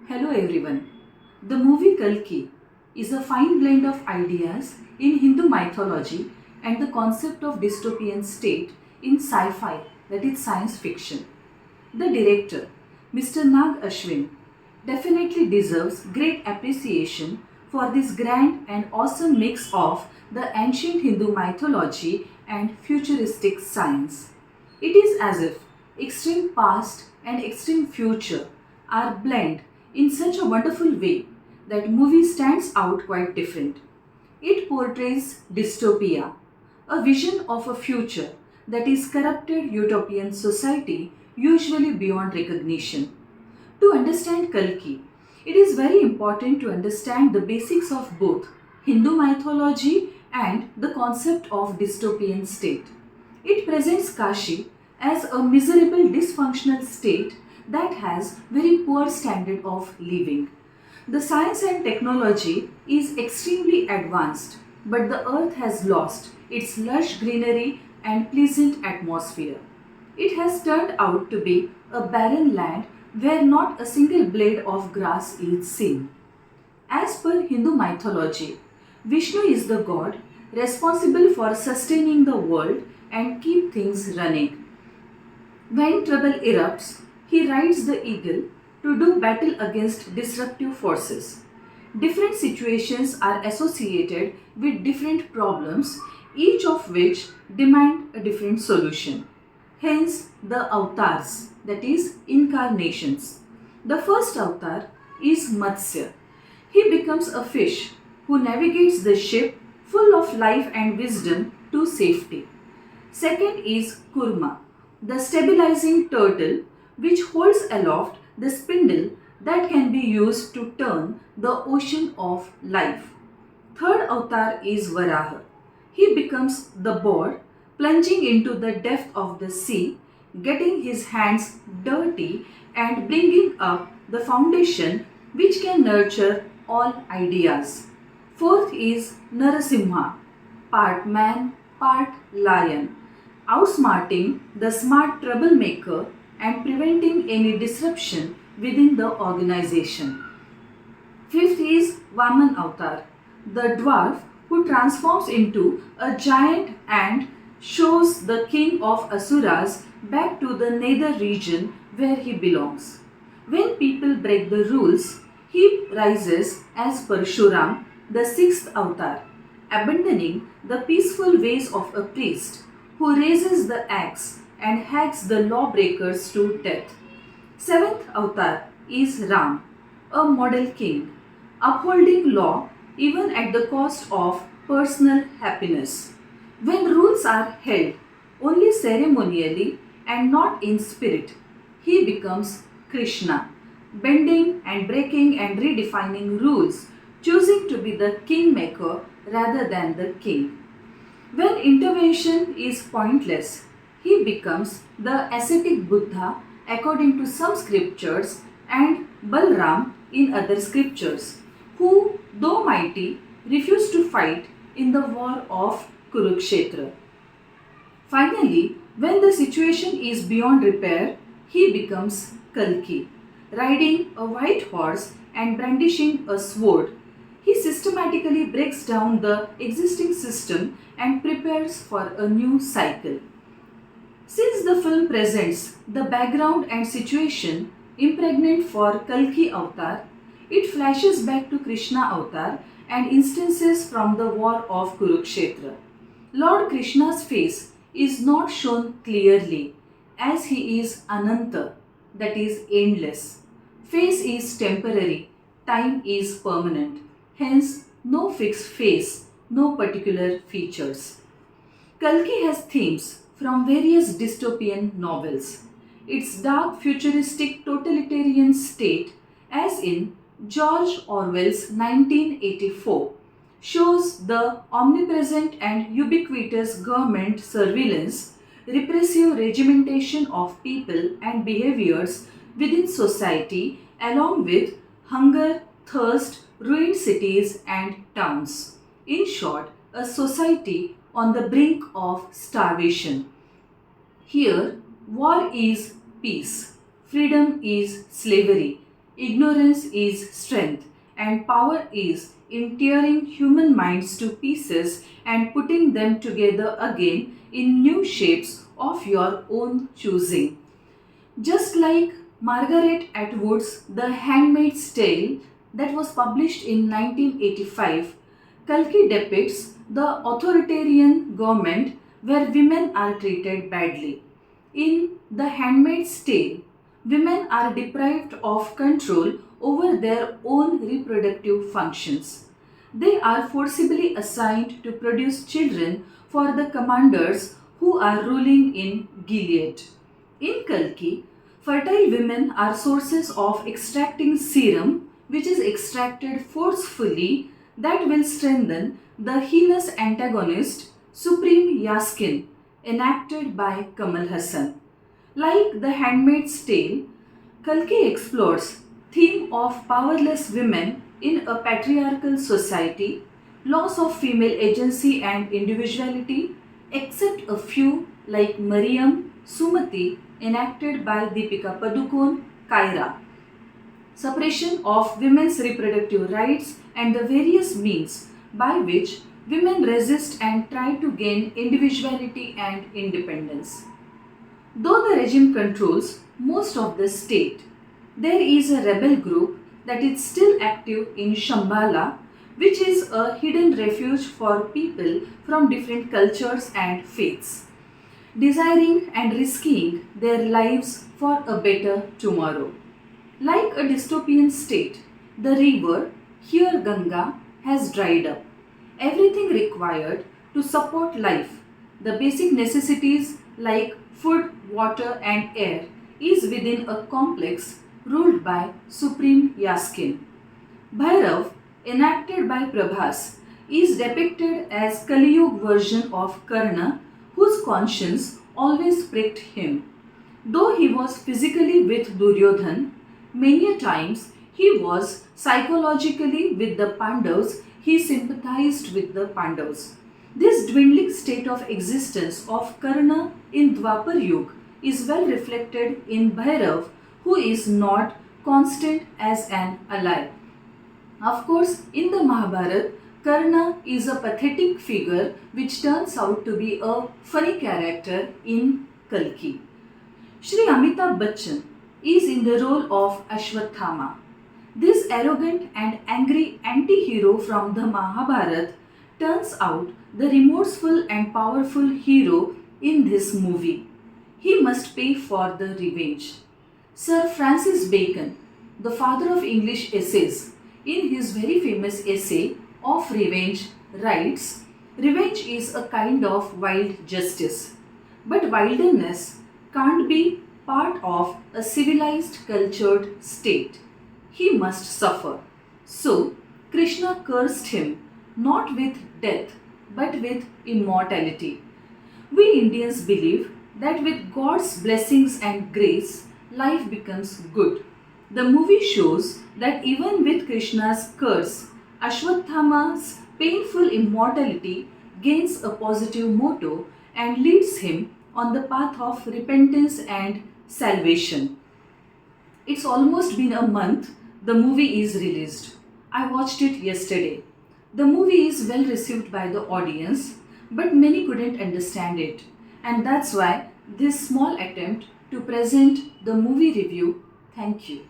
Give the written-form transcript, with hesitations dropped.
Hello everyone. The movie Kalki is a fine blend of ideas in Hindu mythology and the concept of dystopian state in sci-fi, that is science fiction. The director, Mr. Nag Ashwin, definitely deserves great appreciation for this grand and awesome mix of the ancient Hindu mythology and futuristic science. It is as if extreme past and extreme future are blend in such a wonderful way that movie stands out quite different. It portrays dystopia, a vision of a future that is corrupted utopian society usually beyond recognition. To understand Kalki, it is very important to understand the basics of both Hindu mythology and the concept of dystopian state. It presents Kashi as a miserable dysfunctional state that has very poor standard of living. The science and technology is extremely advanced, but the earth has lost its lush greenery and pleasant atmosphere. It has turned out to be a barren land where not a single blade of grass is seen. As per Hindu mythology, Vishnu is the god responsible for sustaining the world and keep things running. When trouble erupts, he rides the eagle to do battle against disruptive forces. Different situations are associated with different problems, each of which demand a different solution. Hence, the avatars, that is, incarnations. The first avatar is Matsya. He becomes a fish who navigates the ship full of life and wisdom to safety. Second is Kurma, the stabilizing turtle which holds aloft the spindle that can be used to turn the ocean of life. Third avatar is Varaha. He becomes the boar, plunging into the depth of the sea, getting his hands dirty and bringing up the foundation which can nurture all ideas. Fourth is Narasimha, part man, part lion, outsmarting the smart troublemaker and preventing any disruption within the organization. Fifth is Vaman Avatar, the dwarf who transforms into a giant and shows the king of Asuras back to the nether region where he belongs. When people break the rules, he rises as Parshuram, the sixth avatar, abandoning the peaceful ways of a priest who raises the axe and hacks the lawbreakers to death. Seventh avatar is Ram, a model king, upholding law even at the cost of personal happiness. When rules are held only ceremonially and not in spirit, he becomes Krishna, bending and breaking and redefining rules, choosing to be the kingmaker rather than the king. When intervention is pointless, he becomes the ascetic Buddha according to some scriptures and Balram in other scriptures, who, though mighty, refused to fight in the war of Kurukshetra. Finally, when the situation is beyond repair, he becomes Kalki, riding a white horse and brandishing a sword. He systematically breaks down the existing system and prepares for a new cycle. Since the film presents the background and situation impregnant for Kalki Avatar, it flashes back to Krishna Avatar and instances from the war of Kurukshetra. Lord Krishna's face is not shown clearly as he is Ananta, that is endless. Face is temporary, time is permanent. Hence, no fixed face, no particular features. Kalki has themes from various dystopian novels. Its dark futuristic totalitarian state, as in George Orwell's 1984, shows the omnipresent and ubiquitous government surveillance, repressive regimentation of people and behaviors within society, along with hunger, thirst, ruined cities and towns. In short, a society on the brink of starvation. Here, war is peace, freedom is slavery, ignorance is strength, and power is in tearing human minds to pieces and putting them together again in new shapes of your own choosing. Just like Margaret Atwood's The Handmaid's Tale that was published in 1985, Kalki depicts the authoritarian government where women are treated badly. In The Handmaid's Tale, women are deprived of control over their own reproductive functions. They are forcibly assigned to produce children for the commanders who are ruling in Gilead. In Kalki, fertile women are sources of extracting serum, which is extracted forcefully, that will strengthen the heinous antagonist, Supreme Yaskin, enacted by Kamal Hassan. Like The Handmaid's Tale, Kalki explores theme of powerless women in a patriarchal society, loss of female agency and individuality, except a few like Mariam, Sumati, enacted by Deepika Padukone, Kaira. Suppression of women's reproductive rights and the various means by which women resist and try to gain individuality and independence. Though the regime controls most of the state, there is a rebel group that is still active in Shambhala, which is a hidden refuge for people from different cultures and faiths, desiring and risking their lives for a better tomorrow. Like a dystopian state, the river, here Ganga, has dried up. Everything required to support life, the basic necessities like food, water, and air, is within a complex ruled by Supreme Yaskin. Bhairav, enacted by Prabhas, is depicted as Kaliyug version of Karna, whose conscience always pricked him. Though he was physically with Duryodhan, many a times he was psychologically with the Pandavas, he sympathized with the Pandavas. This dwindling state of existence of Karna in Dwapar Yuga is well reflected in Bhairav, who is not constant as an ally. Of course, in the Mahabharata, Karna is a pathetic figure which turns out to be a funny character in Kalki. Shri Amitabh Bachchan is in the role of Ashwathama. This arrogant and angry anti-hero from the Mahabharata turns out the remorseful and powerful hero in this movie. He must pay for the revenge. Sir Francis Bacon, the father of English essays, in his very famous essay of Revenge, writes, "Revenge is a kind of wild justice, but wilderness can't be part of a civilized, cultured state. He must suffer." So, Krishna cursed him not with death but with immortality. We Indians believe that with God's blessings and grace, life becomes good. The movie shows that even with Krishna's curse, Ashwathama's painful immortality gains a positive motto and leads him on the path of repentance and salvation. It's almost been a month the movie is released. I watched it yesterday. The movie is well received by the audience, but many couldn't understand it. And that's why this small attempt to present the movie review. Thank you.